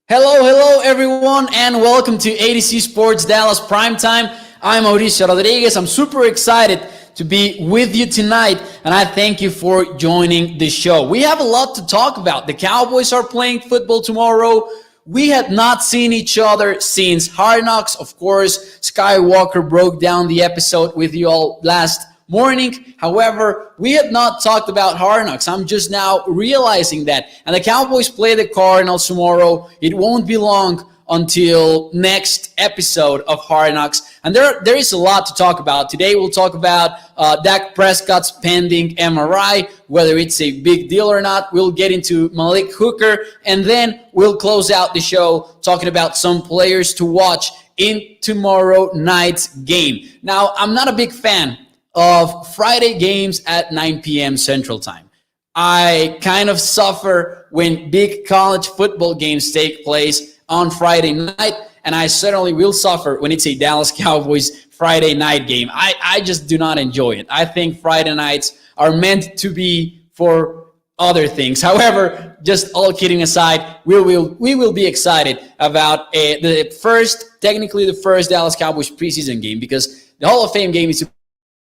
Hello everyone, and welcome to ADC Sports Dallas Primetime. I'm Mauricio Rodriguez. I'm super excited to be with you tonight, and I thank you for joining the show. We have a lot to talk about. The Cowboys are playing football tomorrow. We had not seen each other since Hard Knocks. Of course, Skywalker broke down the episode with you all last morning. However, we have not talked about Hard Knocks. I'm just now realizing that. And the Cowboys play the Cardinals tomorrow. It won't be long until next episode of Hard Knocks. And there is a lot to talk about. Today we'll talk about Dak Prescott's pending MRI, whether it's a big deal or not. We'll get into Malik Hooker, and then we'll close out the show talking about some players to watch in tomorrow night's game. Now, I'm not a big fan of Friday games at 9 p.m. Central Time. I kind of suffer when big college football games take place on Friday night, and I certainly will suffer when it's a Dallas Cowboys Friday night game. I just do not enjoy it. I think Friday nights are meant to be for other things. However, just all kidding aside, we will be excited about the first Dallas Cowboys preseason game, because the Hall of Fame game is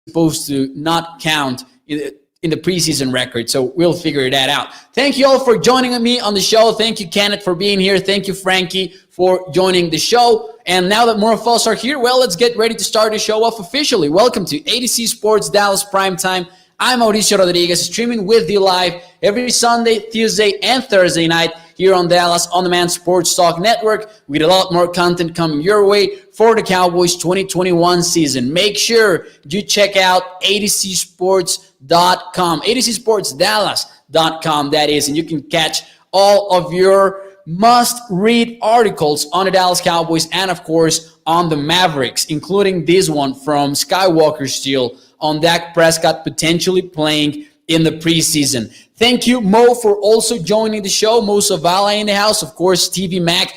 supposed to not count in the preseason record, so we'll figure that out. Thank you all for joining me on the show. Thank you, Kenneth, for being here. Thank you, Frankie, for joining the show. And now that more of us are here, well, let's get ready to start the show off officially. Welcome to ADC Sports Dallas Primetime. I'm Mauricio Rodriguez, streaming with you live every Sunday, Tuesday, and Thursday night here on Dallas On Demand Sports Talk Network, with a lot more content coming your way for the Cowboys 2021 season. Make sure you check out adcsports.com, adcsportsdallas.com, that is, and you can catch all of your must-read articles on the Dallas Cowboys and, of course, on the Mavericks, including this one from Skywalker Steel on Dak Prescott potentially playing in the preseason. Thank you, Mo, for also joining the show. Mo Zavala in the house. Of course, TV Mac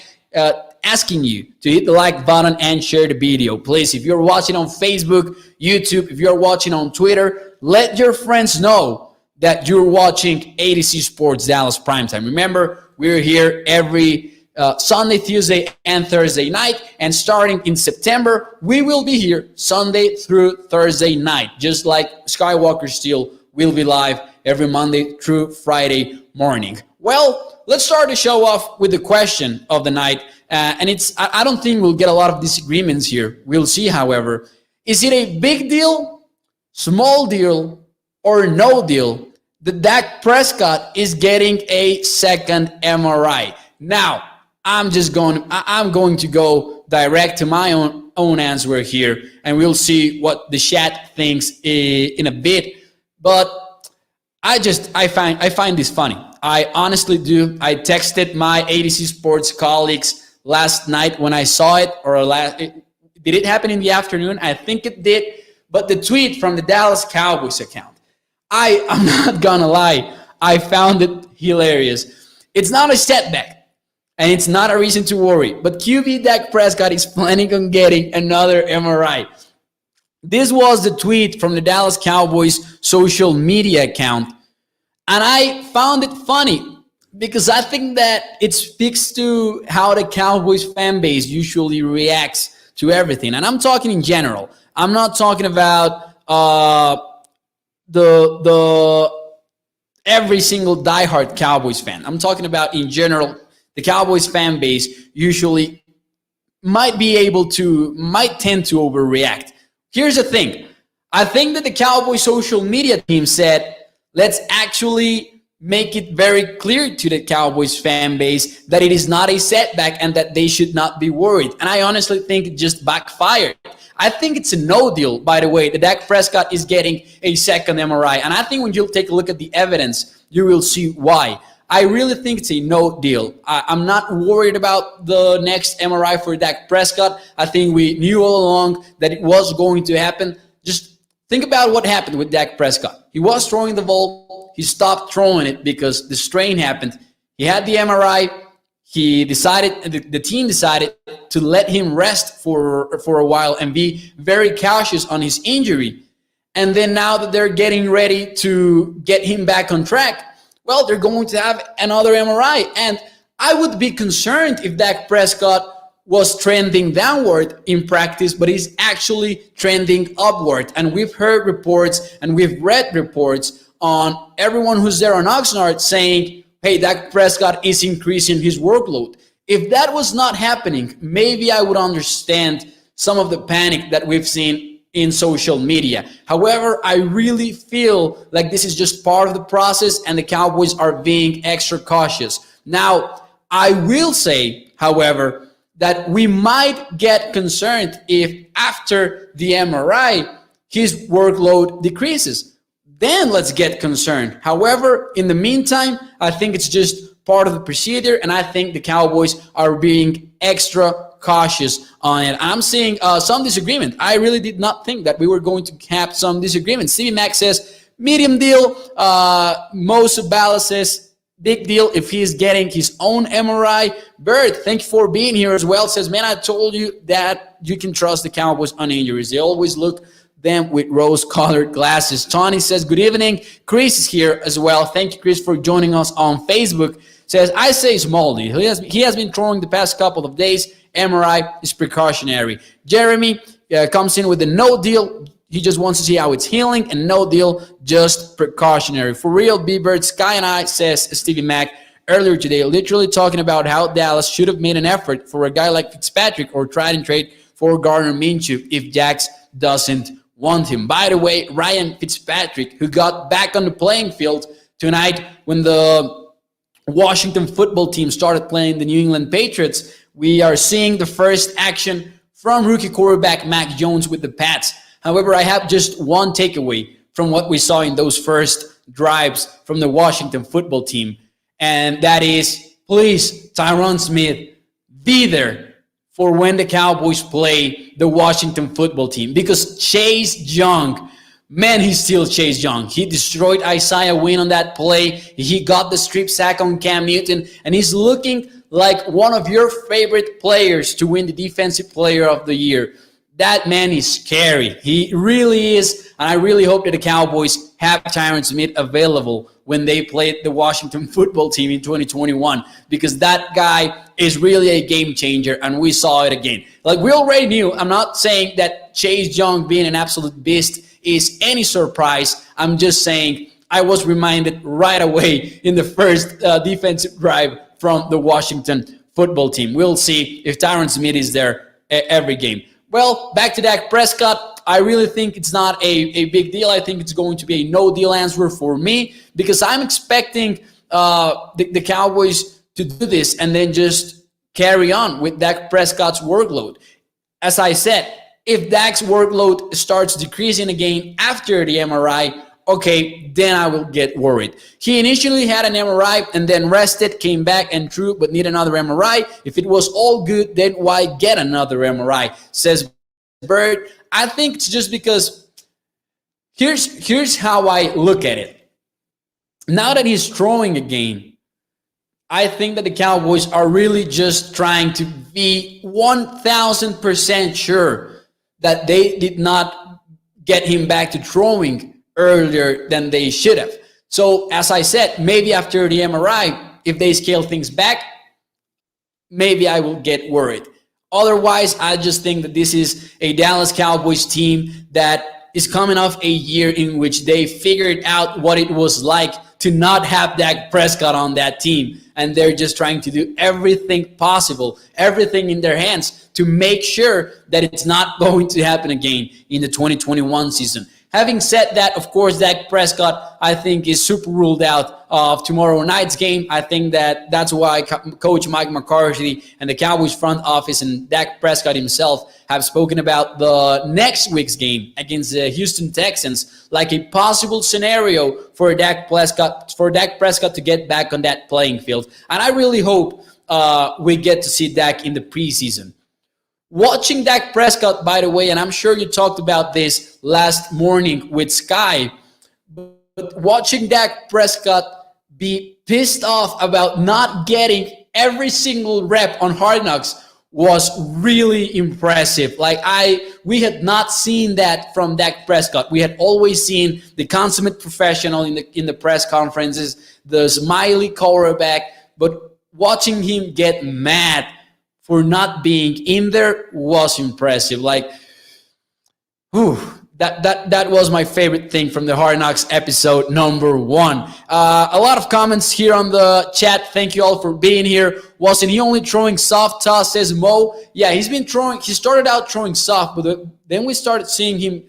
asking you to hit the like button and share the video. Please, if you're watching on Facebook, YouTube, if you're watching on Twitter, let your friends know that you're watching ADC Sports Dallas Primetime. Remember, we're here every Sunday, Tuesday, and Thursday night. And starting in September, we will be here Sunday through Thursday night, just like Skywalker Steel will be live every Monday through Friday morning. Well, let's start the show off with the question of the night. And I don't think we'll get a lot of disagreements here. We'll see, however. Is it a big deal, small deal, or no deal that Dak Prescott is getting a second MRI? Now, I'm going to go direct to my own answer here, and we'll see what the chat thinks in a bit. But I find this funny. I honestly do. I texted my ADC Sports colleagues last night when I saw it, did it happen in the afternoon? I think it did. But the tweet from the Dallas Cowboys account, I'm not gonna lie, I found it hilarious. It's not a setback, and it's not a reason to worry, but QB Dak Prescott is planning on getting another MRI. This was the tweet from the Dallas Cowboys social media account, and I found it funny because I think that it speaks to how the Cowboys fan base usually reacts to everything. And I'm talking in general. I'm not talking about the every single diehard Cowboys fan. I'm talking about in general. The Cowboys fan base usually might tend to overreact. Here's the thing. I think that the Cowboys social media team said, let's actually make it very clear to the Cowboys fan base that it is not a setback and that they should not be worried. And I honestly think it just backfired. I think it's a no deal, by the way, that Dak Prescott is getting a second MRI. And I think when you take a look at the evidence, you will see why. I really think it's a no deal. I'm not worried about the next MRI for Dak Prescott. I think we knew all along that it was going to happen. Just think about what happened with Dak Prescott. He was throwing the ball. He stopped throwing it because the strain happened. He had the MRI. The team decided to let him rest for a while and be very cautious on his injury. And then now that they're getting ready to get him back on track, well, they're going to have another MRI. And I would be concerned if Dak Prescott was trending downward in practice, but he's actually trending upward. And we've heard reports and we've read reports on everyone who's there on Oxnard saying, hey, Dak Prescott is increasing his workload. If that was not happening, maybe I would understand some of the panic that we've seen in social media. However, I really feel like this is just part of the process and the Cowboys are being extra cautious. Now, I will say, however, that we might get concerned if after the MRI, his workload decreases. Then let's get concerned. However, in the meantime, I think it's just part of the procedure, and I think the Cowboys are being extra cautious on it. I'm seeing some disagreement. I really did not think that we were going to have some disagreement. Stevie Mack says, medium deal. Mo Subala says, big deal if he's getting his own MRI. Bert, thank you for being here as well. Says, man, I told you that you can trust the Cowboys on injuries. They always look them with rose-colored glasses. Tony says, good evening. Chris is here as well. Thank you, Chris, for joining us on Facebook. Says, I say small deal. He has been throwing the past couple of days. MRI is precautionary. Jeremy comes in with the no deal. He just wants to see how it's healing, and no deal, just precautionary. For real, B-Bird, Sky and I, says Stevie Mack earlier today, literally talking about how Dallas should have made an effort for a guy like Fitzpatrick or try and trade for Gardner Minshew if Jax doesn't want him. By the way, Ryan Fitzpatrick, who got back on the playing field tonight when the Washington football team started playing the New England Patriots, we are seeing the first action from rookie quarterback Mac Jones with the Pats. However, I have just one takeaway from what we saw in those first drives from the Washington football team, and that is, please, Tyron Smith, be there for when the Cowboys play the Washington football team, because Chase Young, man, he's still Chase Young. He destroyed Isaiah Wynn on that play. He got the strip sack on Cam Newton, and he's looking like one of your favorite players to win the Defensive Player of the Year. That man is scary. He really is, and I really hope that the Cowboys have Tyron Smith available when they play the Washington football team in 2021, because that guy is really a game changer, and we saw it again. Like we already knew, I'm not saying that Chase Young being an absolute beast is any surprise. I'm just saying I was reminded right away in the first defensive drive from the Washington football team. We'll see if Tyron Smith is there every game. Well, back to Dak Prescott. I really think it's not a big deal. I think it's going to be a no-deal answer for me, because I'm expecting the Cowboys to do this and then just carry on with Dak Prescott's workload. As I said, if Dak's workload starts decreasing again after the MRI, okay, then I will get worried. He initially had an MRI and then rested, came back and threw, but need another MRI. If it was all good, then why get another MRI? Says Bird. I think it's just because here's how I look at it. Now that he's throwing again, I think that the Cowboys are really just trying to be 1,000% sure that they did not get him back to throwing earlier than they should have. So as I said, maybe after the MRI, if they scale things back, maybe I will get worried. Otherwise, I just think that this is a Dallas Cowboys team that is coming off a year in which they figured out what it was like to not have Dak Prescott on that team. And they're just trying to do everything possible, everything in their hands to make sure that it's not going to happen again in the 2021 season. Having said that, of course, Dak Prescott, I think, is super ruled out of tomorrow night's game. I think that that's why Coach Mike McCarthy and the Cowboys front office and Dak Prescott himself have spoken about the next week's game against the Houston Texans like a possible scenario for Dak Prescott to get back on that playing field. And I really hope we get to see Dak in the preseason. Watching Dak Prescott, by the way, and I'm sure you talked about this last morning with Sky, but watching Dak Prescott be pissed off about not getting every single rep on Hard Knocks was really impressive. We had not seen that from Dak Prescott. We had always seen the consummate professional in the press conferences, the smiley quarterback, but watching him get mad for not being in there was impressive. Like, whew, that was my favorite thing from the Hard Knocks episode number 1. A lot of comments here on the chat. Thank you all for being here. Wasn't he only throwing soft toss, says Mo? Yeah, he's been throwing. He started out throwing soft, but then we started seeing him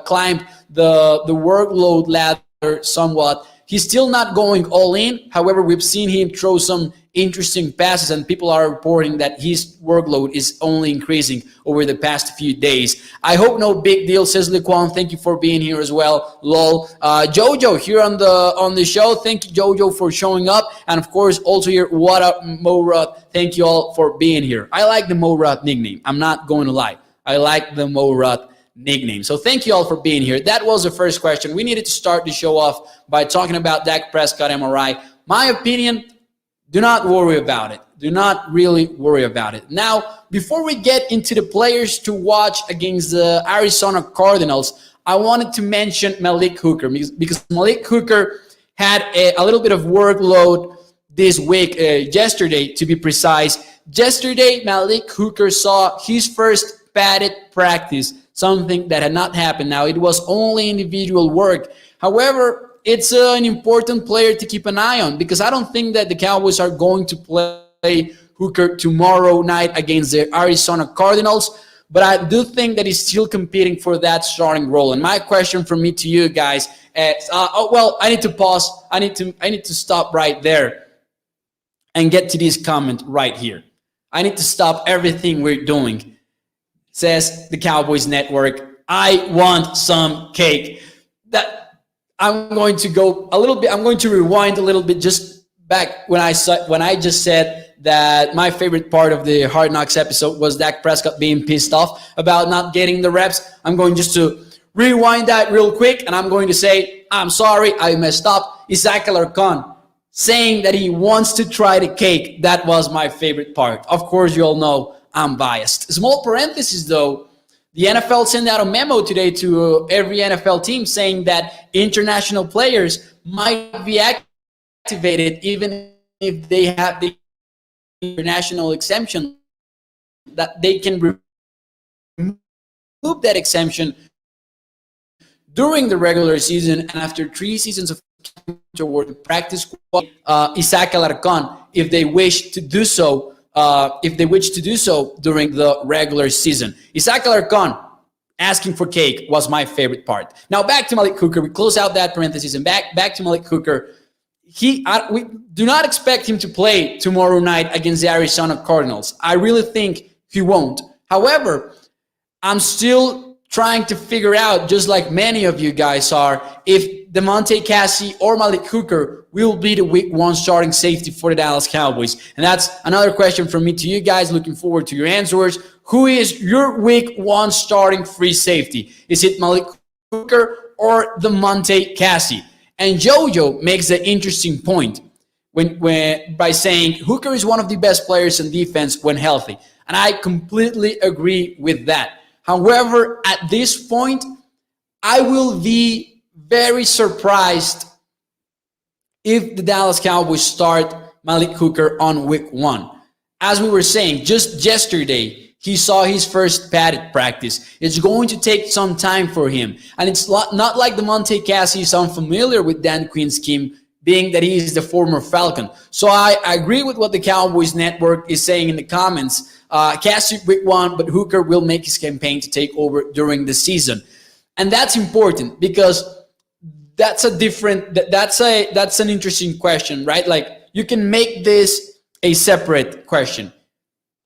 climb the workload ladder somewhat. He's still not going all in. However, we've seen him throw some interesting passes, and people are reporting that his workload is only increasing over the past few days. I hope no big deal, says Liquan. Thank you for being here as well. Lol. Jojo here on the show. Thank you, Jojo, for showing up. And of course, also here, what up, Morat? Thank you all for being here. I like the Morat nickname. I'm not going to lie. I like the Morat nickname. So thank you all for being here. That was the first question. We needed to start the show off by talking about Dak Prescott MRI. My opinion, do not worry about it. Do not really worry about it. Now, before we get into the players to watch against the Arizona Cardinals, I wanted to mention Malik Hooker because Malik Hooker had a little bit of workload this week, yesterday to be precise. Yesterday, Malik Hooker saw his first padded practice, something that had not happened. Now, it was only individual work. However, it's an important player to keep an eye on because I don't think that the Cowboys are going to play Hooker tomorrow night against the Arizona Cardinals, but I do think that he's still competing for that starting role. And my question from me to you guys is, I need to pause. I need to stop right there and get to this comment right here. I need to stop everything we're doing. Says the Cowboys Network, I want some cake. That I'm going to go a little bit. I'm going to rewind a little bit just back when I just said that my favorite part of the Hard Knocks episode was Dak Prescott being pissed off about not getting the reps. I'm going just to rewind that real quick, and I'm going to say, I'm sorry, I messed up. Isaac Alarcon saying that he wants to try the cake. That was my favorite part. Of course, you all know I'm biased. Small parenthesis, though. The NFL sent out a memo today to every NFL team saying that international players might be activated even if they have the international exemption, that they can remove that exemption during the regular season and after 3 seasons of toward the practice squad. Isaac Alarcon, if they wish to do so, during the regular season. Isaac Alarcon asking for cake was my favorite part. Now back to Malik Hooker. We close out that parenthesis and back to Malik Hooker. We do not expect him to play tomorrow night against the Arizona Cardinals. I really think he won't. However, I'm still trying to figure out, just like many of you guys are, if Damontae Cassie or Malik Hooker will be the week 1 starting safety for the Dallas Cowboys. And that's another question from me to you guys. Looking forward to your answers. Who is your week 1 starting free safety? Is it Malik Hooker or Damontae Cassie? And Jojo makes an interesting point by saying Hooker is one of the best players in defense when healthy. And I completely agree with that. However, at this point, I will be very surprised if the Dallas Cowboys start Malik Hooker on week 1. As we were saying, just yesterday, he saw his first padded practice. It's going to take some time for him. And it's not like Damontae Cassie is unfamiliar with Dan Quinn's scheme, being that he is the former Falcon. So I agree with what the Cowboys Network is saying in the comments. Cassie week 1, but Hooker will make his campaign to take over during the season. And that's important because that's an interesting question, right? Like, you can make this a separate question.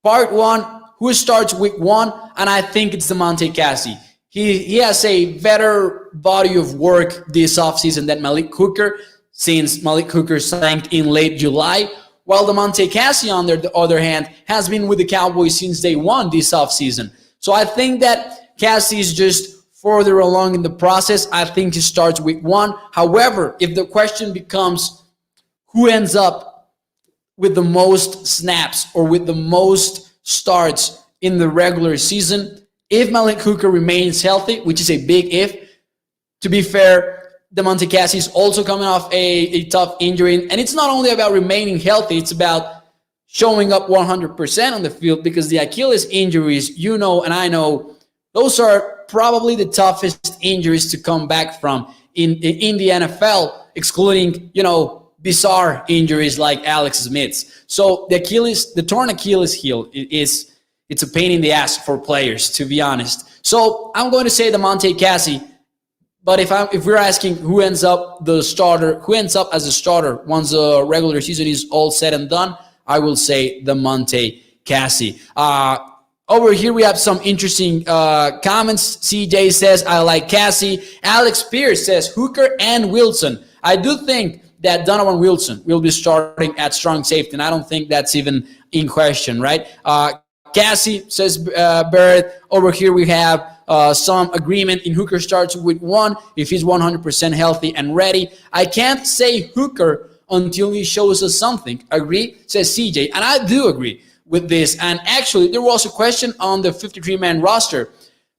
Part 1, who starts week 1? And I think it's Damontae Cassie. He has a better body of work this offseason than Malik Hooker, since Malik Hooker signed in late July, while Damontae Cassie, on the other hand, has been with the Cowboys since day 1 this offseason. So I think that Cassie is just further along in the process. I think he starts week 1. However, if the question becomes who ends up with the most snaps or with the most starts in the regular season, if Malik Hooker remains healthy, which is a big if, to be fair, Damontae Cassie is also coming off a tough injury. And it's not only about remaining healthy, it's about showing up 100% on the field, because the Achilles injuries, you know, and I know, those are probably the toughest injuries to come back from in the NFL, excluding, you know, bizarre injuries like Alex Smith's. So the torn Achilles heel it's a pain in the ass for players, to be honest. So I'm going to say Damontae Cassie. But if we're asking who ends up as a starter once the regular season is all said and done, I will say Damontae Cassie. Over here we have some interesting comments. CJ says, I like Cassie. Alex Pierce says, Hooker and Wilson. I do think that Donovan Wilson will be starting at strong safety, and I don't think that's even in question, right? Cassie says, Barrett. Over here we have some agreement in Hooker starts week 1 if he's 100% healthy and ready. I can't say Hooker until he shows us something. Agree? Says CJ. And I do agree with this. And actually, there was a question on the 53-man roster.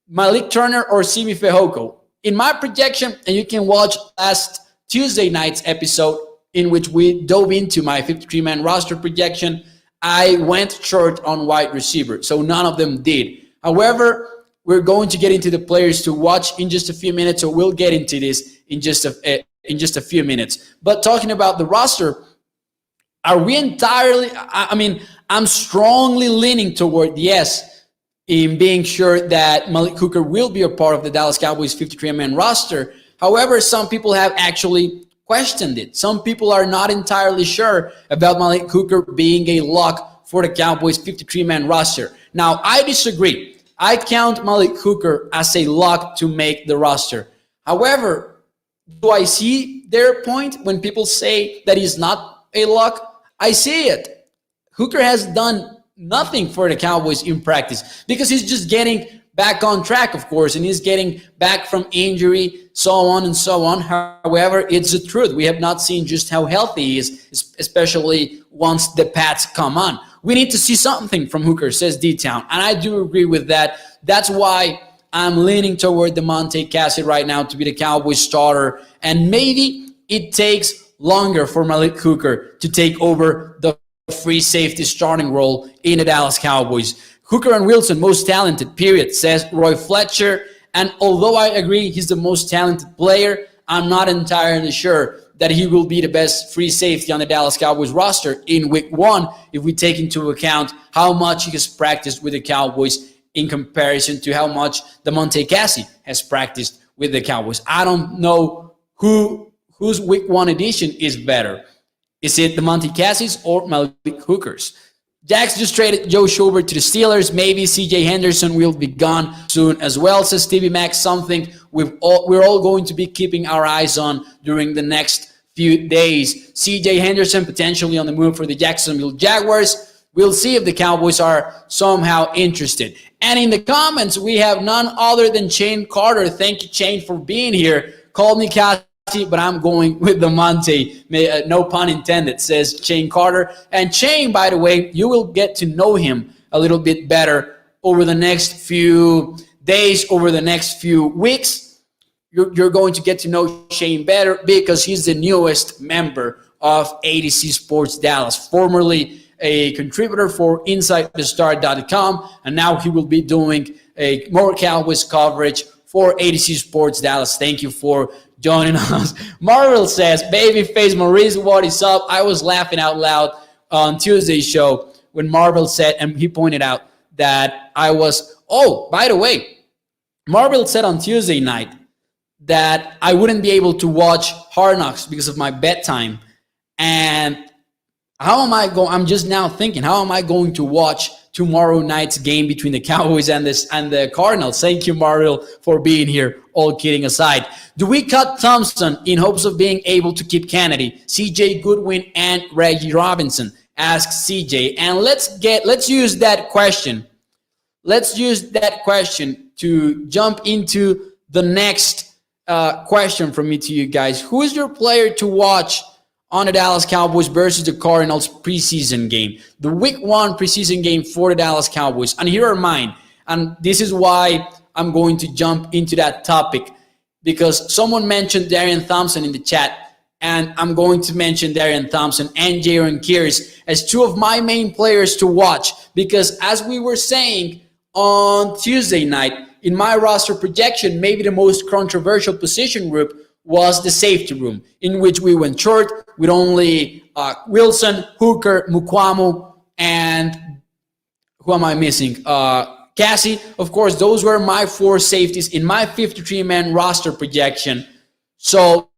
Malik Turner or Simi Fehoko. In my projection, and you can watch last Tuesday night's episode in which we dove into my 53-man roster projection, I went short on wide receiver. So none of them did. However, we're going to get into the players to watch in just a few minutes, so we'll get into this in just a few minutes. But talking about the roster, are we entirely, I'm strongly leaning toward yes in being sure that Malik Hooker will be a part of the Dallas Cowboys 53-man roster. However, some people have actually questioned it. Some people are not entirely sure about Malik Hooker being a lock for the Cowboys 53-man roster. Now, I disagree. I count Malik Hooker as a lock to make the roster. However, do I see their point when people say that he's not a lock? I see it. Hooker has done nothing for the Cowboys in practice because he's just getting back on track, of course, and he's getting back from injury, so on and so on. However, it's the truth. We have not seen just how healthy he is, especially once the Pats come on. We need to see something from Hooker, says D-Town, and I do agree with that. That's why I'm leaning toward Damontae Cassie right now to be the Cowboys starter, and maybe it takes longer for Malik Hooker to take over the free safety starting role in the Dallas Cowboys. Hooker and Wilson, most talented, period, says Roy Fletcher. And although I agree he's the most talented player, I'm not entirely sure that he will be the best free safety on the Dallas Cowboys roster in week 1 if we take into account how much he has practiced with the Cowboys in comparison to how much Damontae Cassie has practiced with the Cowboys. I don't know whose week 1 edition is better. Is it Damontae Cassie's or Malik Hooker's? Jax just traded Joe Schobert to the Steelers. Maybe CJ Henderson will be gone soon as well, says Stevie Mack. Something we're all going to be keeping our eyes on during the next few days. CJ Henderson potentially on the move for the Jacksonville Jaguars. We'll see if the Cowboys are somehow interested. And in the comments, we have none other than Shane Carter. Thank you, Shane, for being here. Call me Cassie, but I'm going with Damontae. No pun intended, says Shane Carter. And Shane, by the way, you will get to know him a little bit better over the next few days, over the next few weeks. You're going to get to know Shane better because he's the newest member of ADC Sports Dallas, formerly a contributor for InsideTheStar.com, and now he will be doing more Cowboys coverage for ADC Sports Dallas. Thank you for joining us. Marvel says, Babyface Maurice, what is up? I was laughing out loud on Tuesday's show when Marvel said, and he pointed out that by the way, Marvel said on Tuesday night that I wouldn't be able to watch Hard Knocks because of my bedtime. And I'm just now thinking, how am I going to watch tomorrow night's game between the Cowboys and the Cardinals? Thank you, Marvel, for being here. All kidding aside. Do we cut Thompson in hopes of being able to keep Kennedy, CJ Goodwin, and Reggie Robinson? Asks CJ. And let's use that question. Let's use that question to jump into the next question from me to you guys. Who is your player to watch on the Dallas Cowboys versus the Cardinals preseason game? The week 1 preseason game for the Dallas Cowboys. And here are mine. And this is why I'm going to jump into that topic, because someone mentioned Darian Thompson in the chat. and I'm going to mention Darian Thompson and Jaron Kears as two of my main players to watch, because as we were saying on Tuesday night, in my roster projection, maybe the most controversial position group was the safety room, in which we went short with only Wilson, Hooker, Mukwamu, and who am I missing? Cassie. Of course, those were my four safeties in my 53-man roster projection. So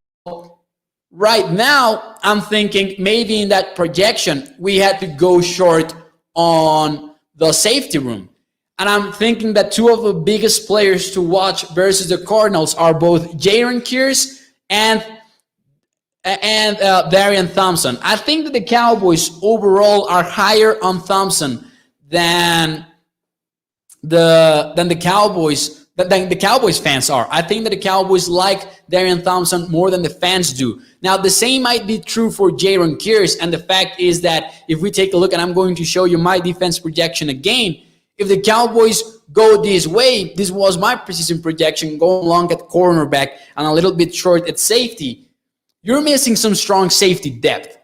right now, I'm thinking maybe in that projection, we had to go short on the safety room. And I'm thinking that two of the biggest players to watch versus the Cardinals are both Jaron Kears and Darian Thompson. I think that the Cowboys overall are higher on Thompson than the Cowboys fans are. I think that the Cowboys like Darian Thompson more than the fans do. Now, the same might be true for Jaron Kears, and the fact is that if we take a look, and I'm going to show you my defense projection again, if the Cowboys go this way, this was my preseason projection, going long at cornerback and a little bit short at safety, you're missing some strong safety depth.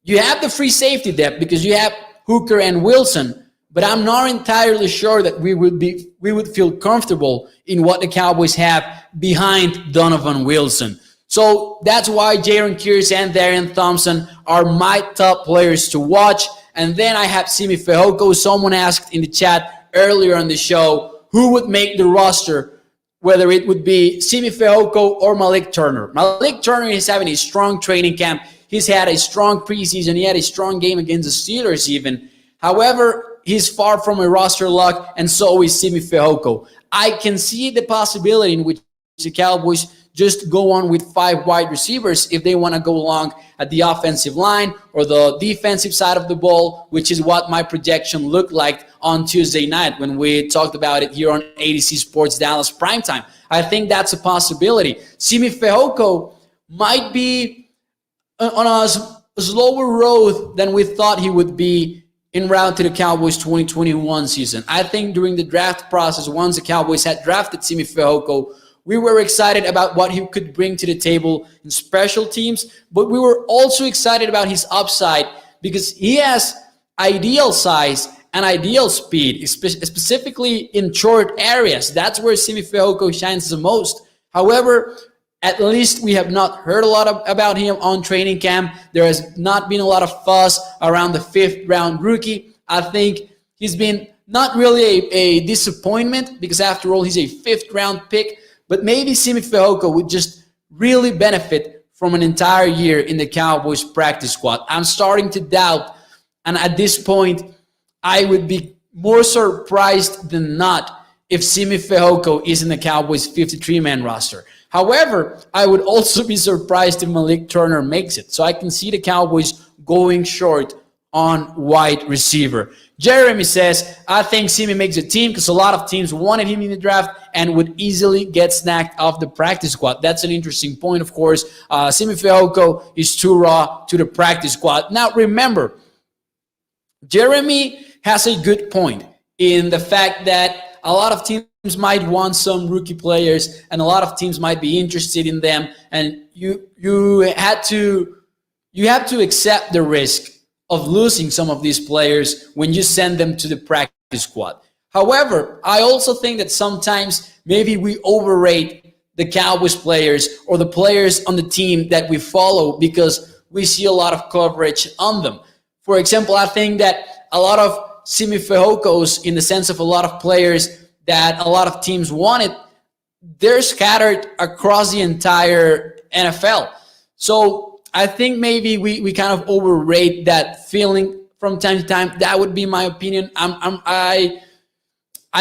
You have the free safety depth because you have Hooker and Wilson, but I'm not entirely sure that we would feel comfortable in what the Cowboys have behind Donovan Wilson. So that's why Jaron Kears and Darian Thompson are my top players to watch. And then I have Simi Fehoko. Someone asked in the chat earlier on the show who would make the roster, whether it would be Simi Fehoko or Malik Turner. Malik Turner is having a strong training camp. He's had a strong preseason. He had a strong game against the Steelers even. However, he's far from a roster lock, and so is Simi Fehoko. I can see the possibility in which the Cowboys just go on with 5 wide receivers if they want to go long at the offensive line or the defensive side of the ball, which is what my projection looked like on Tuesday night when we talked about it here on ADC Sports Dallas Primetime. I think that's a possibility. Simi Fehoko might be on a slower road than we thought he would be en route to the Cowboys 2021 season. I think during the draft process, once the Cowboys had drafted Simi Fehoko, we were excited about what he could bring to the table in special teams, but we were also excited about his upside because he has ideal size and ideal speed, specifically in short areas. That's where Simi Fehoko shines the most. However, at least we have not heard a lot about him on training camp. There has not been a lot of fuss around the 5th-round rookie. I think he's been not really a disappointment because, after all, he's a 5th-round pick. But maybe Simi Fehoko would just really benefit from an entire year in the Cowboys practice squad. I'm starting to doubt, and at this point, I would be more surprised than not if Simi Fehoko is in the Cowboys 53-man roster. However, I would also be surprised if Malik Turner makes it. So I can see the Cowboys going short on wide receiver. Jeremy says, I think Simi makes the team because a lot of teams wanted him in the draft and would easily get snagged off the practice squad. That's an interesting point, of course. Simi Fehoko is too raw to the practice squad. Now, remember, Jeremy has a good point in the fact that a lot of teams might want some rookie players and a lot of teams might be interested in them, and you have to accept the risk of losing some of these players when you send them to the practice squad. However, I also think that sometimes maybe we overrate the Cowboys players or the players on the team that we follow because we see a lot of coverage on them. For example, I think that a lot of Simi Fehokos, in the sense of a lot of players that a lot of teams wanted, they're scattered across the entire NFL. So I think maybe we kind of overrate that feeling from time to time. That would be my opinion. I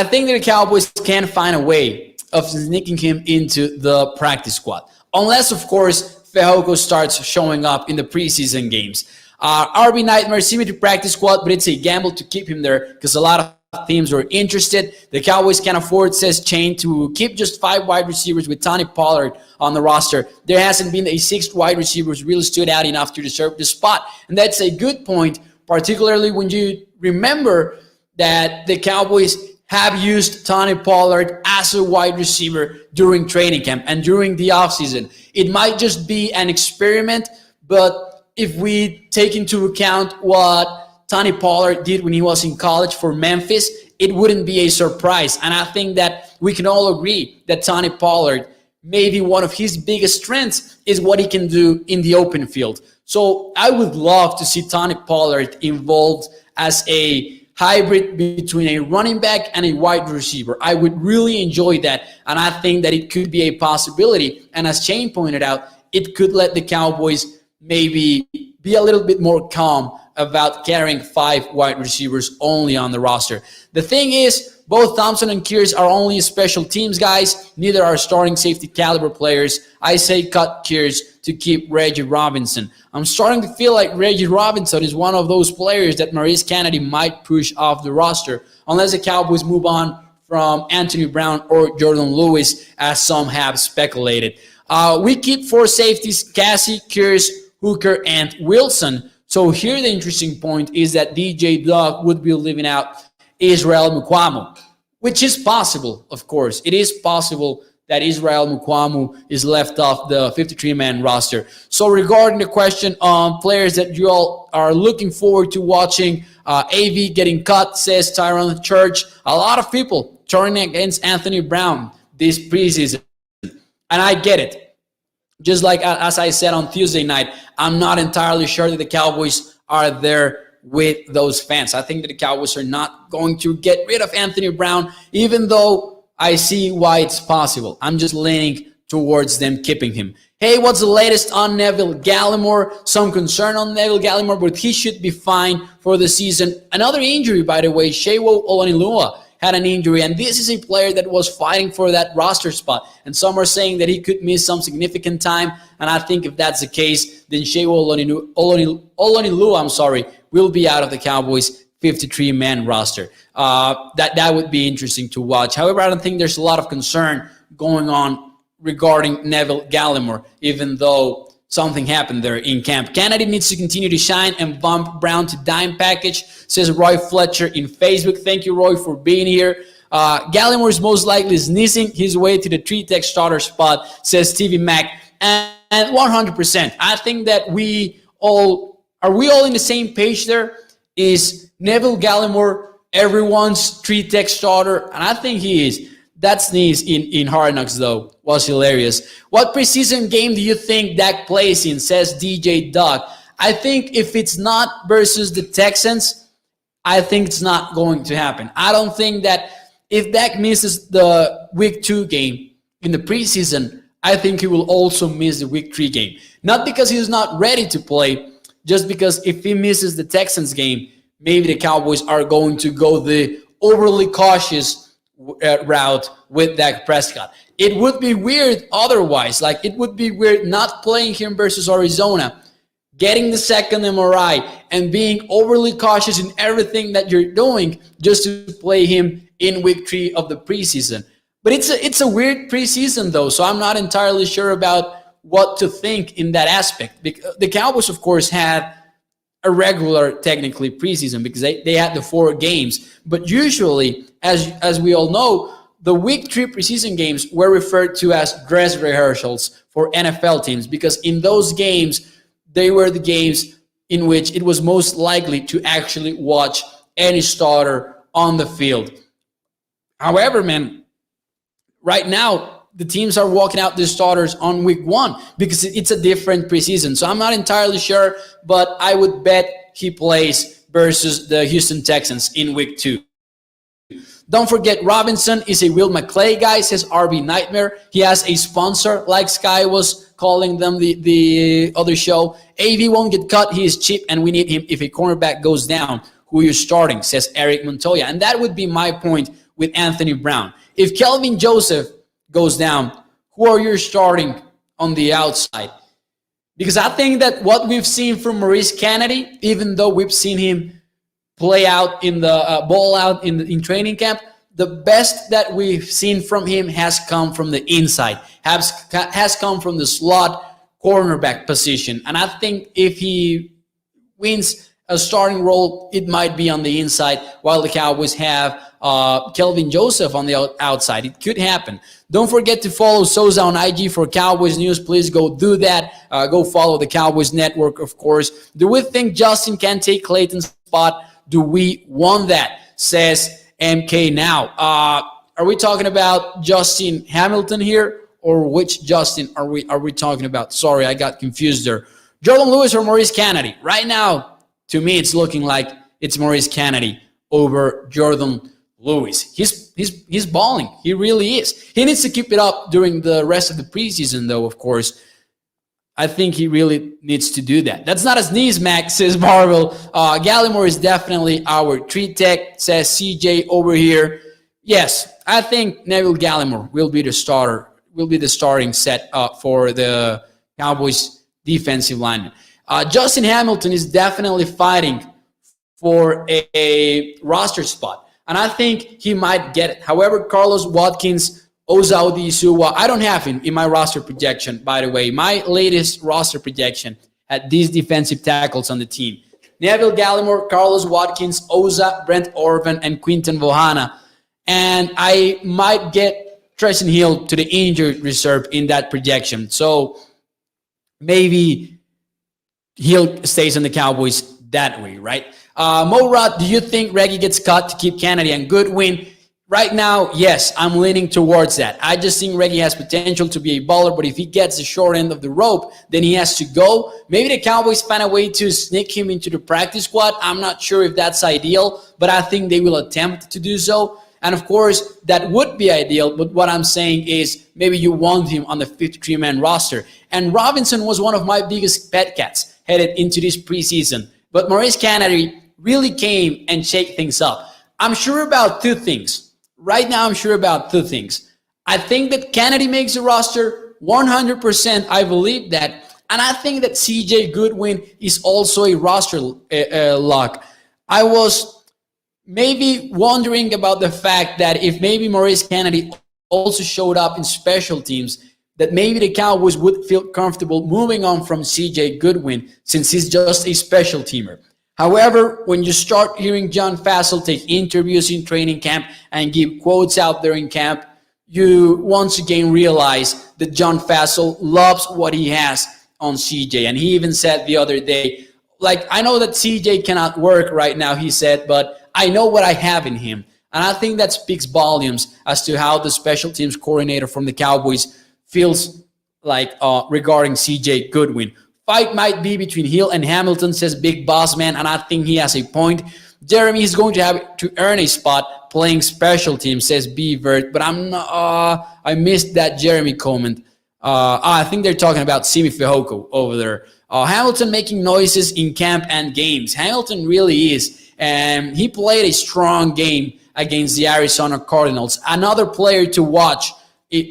think that the Cowboys can find a way of sneaking him into the practice squad. Unless, of course, Fehoko starts showing up in the preseason games. RB Nightmare, Simi to practice squad, but it's a gamble to keep him there because a lot of teams are interested. The Cowboys can afford, says Chain, to keep just 5 wide receivers with Tony Pollard on the roster. There hasn't been a 6th wide receiver who's really stood out enough to deserve the spot. And that's a good point, particularly when you remember that the Cowboys have used Tony Pollard as a wide receiver during training camp and during the offseason. It might just be an experiment, but if we take into account what Tony Pollard did when he was in college for Memphis, it wouldn't be a surprise. And I think that we can all agree that Tony Pollard, maybe one of his biggest strengths is what he can do in the open field. So I would love to see Tony Pollard involved as a hybrid between a running back and a wide receiver. I would really enjoy that, and I think that it could be a possibility. And as Shane pointed out, it could let the Cowboys maybe be a little bit more calm about carrying 5 wide receivers only on the roster. The thing is, both Thompson and Kears are only special teams guys. Neither are starting safety caliber players. I say cut Kears to keep Reggie Robinson. I'm starting to feel like Reggie Robinson is one of those players that Maurice Kennedy might push off the roster unless the Cowboys move on from Anthony Brown or Jordan Lewis, as some have speculated. We keep 4 safeties: Cassie, Kears, Hooker, and Wilson. So here the interesting point is that DJ Doug would be leaving out Israel Mukuamu, which is possible, of course. It is possible that Israel Mukuamu is left off the 53-man roster. So regarding the question on players that you all are looking forward to watching, AV getting cut, says Tyrone Church. A lot of people turning against Anthony Brown this preseason, and I get it. Just like as I said on Tuesday night, I'm not entirely sure that the Cowboys are there with those fans. I think that the Cowboys are not going to get rid of Anthony Brown, even though I see why it's possible. I'm just leaning towards them keeping him. Hey, what's the latest on Neville Gallimore? Some concern on Neville Gallimore, but he should be fine for the season. Another injury, by the way, Shewo Olonilua had an injury, and this is a player that was fighting for that roster spot. And some are saying that he could miss some significant time, and I think if that's the case, then Shewo Olonilua, will be out of the Cowboys 53-man roster. That would be interesting to watch. However, I don't think there's a lot of concern going on regarding Neville Gallimore, even though something happened there in camp. Kennedy needs to continue to shine and bump Brown to dime package, says Roy Fletcher in Facebook. Thank you, Roy, for being here. Gallimore is most likely sneezing his way to the 3-tech starter spot, says Stevie Mack. And 100%, I think that are we all in the same page there? Is Neville Gallimore everyone's 3-tech starter? And I think he is. That sneeze in Hard Knocks, though, was hilarious. What preseason game do you think Dak plays in, says DJ Doug? I think if it's not versus the Texans, I think it's not going to happen. I don't think that if Dak misses the Week 2 game in the preseason, I think he will also miss the Week 3 game. Not because he's not ready to play, just because if he misses the Texans game, maybe the Cowboys are going to go the overly cautious route with Dak Prescott. It would be weird otherwise. Like, it would be weird not playing him versus Arizona, getting the second MRI, and being overly cautious in everything that you're doing just to play him in Week 3 of the preseason. But it's a weird preseason, though, so I'm not entirely sure about what to think in that aspect. The Cowboys, of course, had a regular, technically, preseason because they had the 4 games. But usually, as we all know, the Week 3 preseason games were referred to as dress rehearsals for NFL teams because in those games, they were the games in which it was most likely to actually watch any starter on the field. However, man, right now, the teams are walking out the starters on Week 1 because it's a different preseason. So I'm not entirely sure, but I would bet he plays versus the Houston Texans in Week 2. Don't forget, Robinson is a Will McClay guy, says RB Nightmare. He has a sponsor, like Sky was calling them the other show. AV won't get cut. He is cheap, and we need him if a cornerback goes down. Who you're starting, says Eric Montoya. And that would be my point with Anthony Brown. If Kelvin Joseph goes down, who are you starting on the outside? Because I think that what we've seen from Maurice Kennedy, even though we've seen him play out in the ball out in training camp, the best that we've seen from him has come from the inside, has come from the slot cornerback position. And I think if he wins a starting role, it might be on the inside, while the Cowboys have Kelvin Joseph on the outside. It could happen. Don't forget to follow Souza on IG for Cowboys news. Please go do that. Go follow the Cowboys Network, of course. Do we think Justin can take Clayton's spot? Do we want that? Says MK now. Are we talking about Justin Hamilton here, or which Justin are we talking about? Sorry, I got confused there. Jordan Lewis or Maurice Kennedy? Right now, to me, it's looking like it's Maurice Kennedy over Jordan Lewis. He's balling. He really is. He needs to keep it up during the rest of the preseason, though, of course. I think he really needs to do that. That's not a sneeze, Max, says Marvel. Gallimore is definitely our treat tech, says CJ over here. Yes, I think Neville Gallimore will be the starter, will be the starting set for the Cowboys defensive lineman. Justin Hamilton is definitely fighting for a roster spot, and I think he might get it. However, Carlos Watkins, Oza Odisuwa, I don't have him in my roster projection, by the way. My latest roster projection had these defensive tackles on the team: Neville Gallimore, Carlos Watkins, Oza, Brent Orban, and Quinton Vohana. And I might get Tresson Hill to the injured reserve in that projection. So maybe Hill stays on the Cowboys that way, right? Morad, do you think Reggie gets cut to keep Kennedy and Goodwin? Right now, yes, I'm leaning towards that. I just think Reggie has potential to be a baller, but if he gets the short end of the rope, then he has to go. Maybe the Cowboys find a way to sneak him into the practice squad. I'm not sure if that's ideal, but I think they will attempt to do so. And of course, that would be ideal, but what I'm saying is maybe you want him on the 53-man roster. And Robinson was one of my biggest pet cats headed into this preseason. But Maurice Kennedy really came and shake things up. I'm sure about two things. Right now, I'm sure about two things. I think that Kennedy makes the roster 100%. I believe that. And I think that CJ Goodwin is also a roster lock. I was maybe wondering about the fact that if maybe Maurice Kennedy also showed up in special teams, that maybe the Cowboys would feel comfortable moving on from CJ Goodwin since he's just a special teamer. However, when you start hearing John Fassel take interviews in training camp and give quotes out there in camp, you once again realize that John Fassel loves what he has on CJ. And he even said the other day, like, I know that CJ cannot work right now, he said, but I know what I have in him. And I think that speaks volumes as to how the special teams coordinator from the Cowboys feels like regarding CJ Goodwin. Fight might be between Hill and Hamilton, says Big Boss Man, and I think he has a point. Jeremy is going to have to earn a spot playing special teams, says B-Vert, but I'm not, I missed that Jeremy comment. I think they're talking about Simi Fehoko over there. Hamilton making noises in camp and games. Hamilton really is. And he played a strong game against the Arizona Cardinals. Another player to watch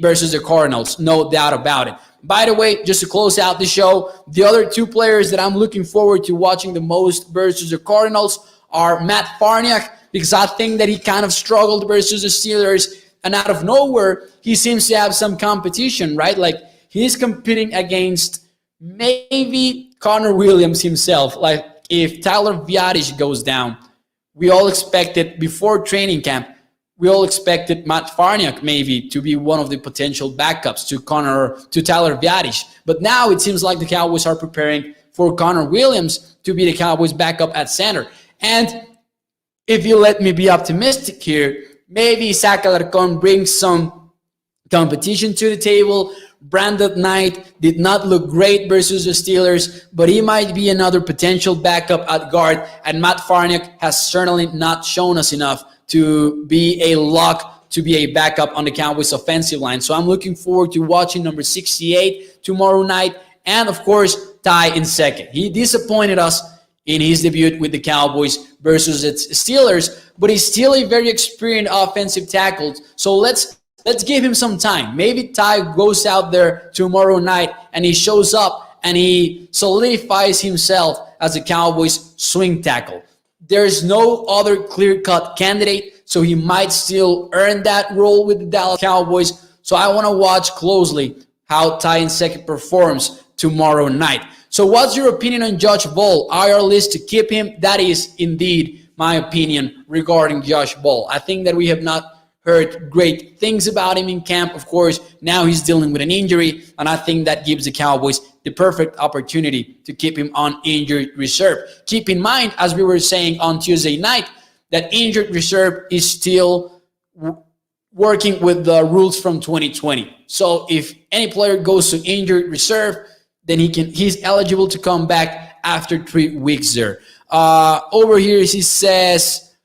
versus the Cardinals, no doubt about it. By the way, just to close out the show, the other two players that I'm looking forward to watching the most versus the Cardinals are Matt Farniak, because I think that he kind of struggled versus the Steelers, and out of nowhere, he seems to have some competition, right? Like, he's competing against maybe Connor Williams himself. Like, if Tyler Viadish goes down, we all expected before training camp, we all expected Matt Farniak maybe to be one of the potential backups to Tyler Viadish. But now it seems like the Cowboys are preparing for Connor Williams to be the Cowboys backup at center. And if you let me be optimistic here, maybe Zach Alarcon brings some competition to the table. Brandon Knight did not look great versus the Steelers, but he might be another potential backup at guard. And Matt Farniak has certainly not shown us enough to be a lock, to be a backup on the Cowboys offensive line. So I'm looking forward to watching number 68 tomorrow night. And of course, Ty in second. He disappointed us in his debut with the Cowboys versus its Steelers, but he's still a very experienced offensive tackle. So let's give him some time. Maybe Ty goes out there tomorrow night and he shows up and he solidifies himself as a Cowboys swing tackle. There's no other clear-cut candidate, so he might still earn that role with the Dallas Cowboys. So I want to watch closely how Ty Nsekhe performs tomorrow night. So what's your opinion on Josh Ball? IR list to keep him? That is indeed my opinion regarding Josh Ball. I think that we have not heard great things about him in camp. Of course, now he's dealing with an injury, and I think that gives the Cowboys the perfect opportunity to keep him on injured reserve. Keep in mind, as we were saying on Tuesday night, that injured reserve is still working with the rules from 2020. So if any player goes to injured reserve, then he's eligible to come back after 3 weeks there. Over here, he says,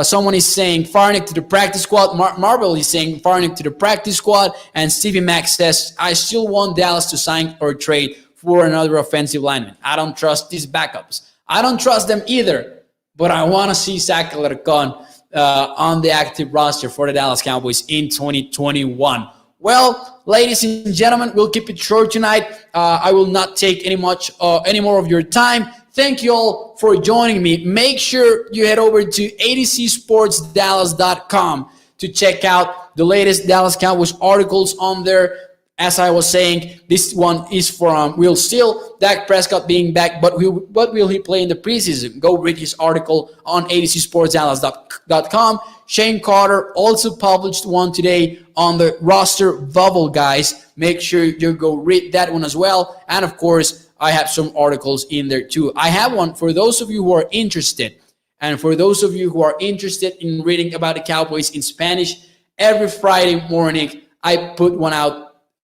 someone is saying Farnick to the practice squad. Marvel is saying Farnick to the practice squad. And Stevie Mack says, I still want Dallas to sign or trade for another offensive lineman. I don't trust these backups. I don't trust them either. But I want to see Zach Alarcon on the active roster for the Dallas Cowboys in 2021. Well, ladies and gentlemen, we'll keep it short tonight. I will not take any more of your time. Thank you all for joining me. Make sure you head over to adcsportsdallas.com to check out the latest Dallas Cowboys articles on there. As I was saying, this one is from Will Steele, Dak Prescott being back, but what will he play in the preseason? Go read his article on adcsportsdallas.com. Shane Carter also published one today on the roster bubble, guys. Make sure you go read that one as well. And of course, I have some articles in there too. I have one for those of you who are interested. And for those of you who are interested in reading about the Cowboys in Spanish, every Friday morning, I put one out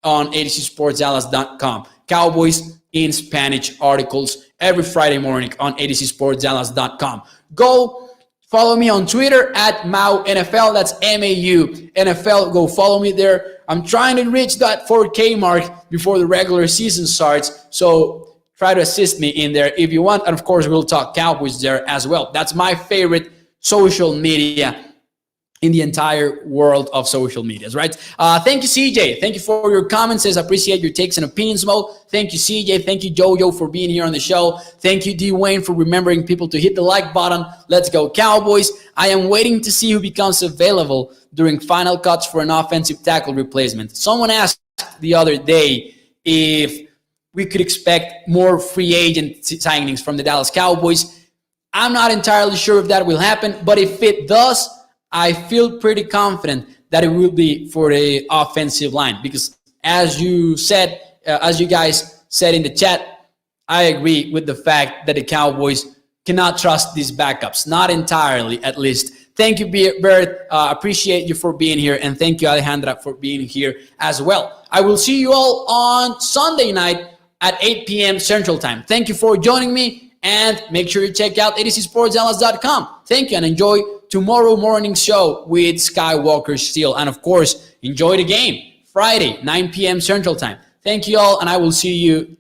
on adcsportsdallas.com. Cowboys in Spanish articles every Friday morning on adcsportsdallas.com. Go follow me on Twitter at MauNFL. That's MAU NFL. Go follow me there. I'm trying to reach that 4K mark before the regular season starts. So try to assist me in there if you want. And of course, we'll talk Cowboys there as well. That's my favorite social media in the entire world of social medias, right? Thank you, CJ. Thank you for your comments. I appreciate your takes and opinions, Mo. Thank you, CJ. Thank you, Jojo, for being here on the show. Thank you, Dwayne, for remembering people to hit the like button. Let's go, Cowboys. I am waiting to see who becomes available during final cuts for an offensive tackle replacement. Someone asked the other day if we could expect more free agent signings from the Dallas Cowboys. I'm not entirely sure if that will happen, but if it does, I feel pretty confident that it will be for the offensive line because as you guys said in the chat, I agree with the fact that the Cowboys cannot trust these backups, not entirely at least. Thank you, Bert. Appreciate you for being here, and thank you, Alejandra, for being here as well. I will see you all on Sunday night at 8 p.m. Central Time. Thank you for joining me, and make sure you check out adcsportsdallas.com. Thank you, and enjoy tomorrow morning's show with Skywalker Steel. And of course, enjoy the game Friday, 9 p.m. Central Time. Thank you all, and I will see you